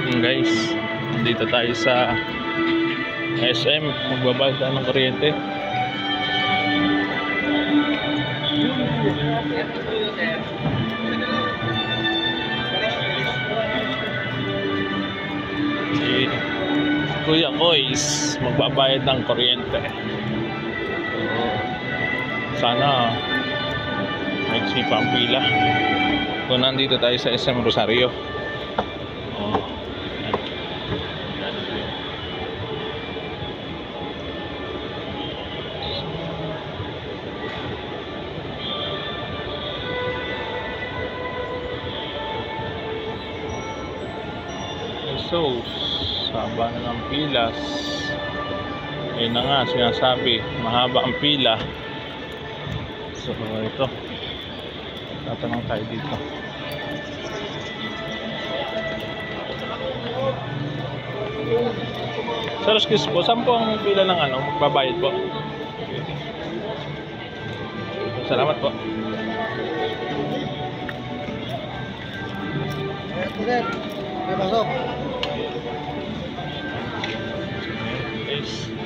Guys, dito tayo sa SM, magbabayad tayo ng kuryente. Si Kuya Kois magbabayad ng kuryente. Sana magsipa ang pila kung nandito tayo sa SM Rosario. So, saba na ng pilas. Ayun na nga, sinasabi, mahaba ang pila. So, ito. Tatanong tayo dito. Sir, excuse po, saan po ang pila ng magbabayad po? Salamat po. Pasok. Yes.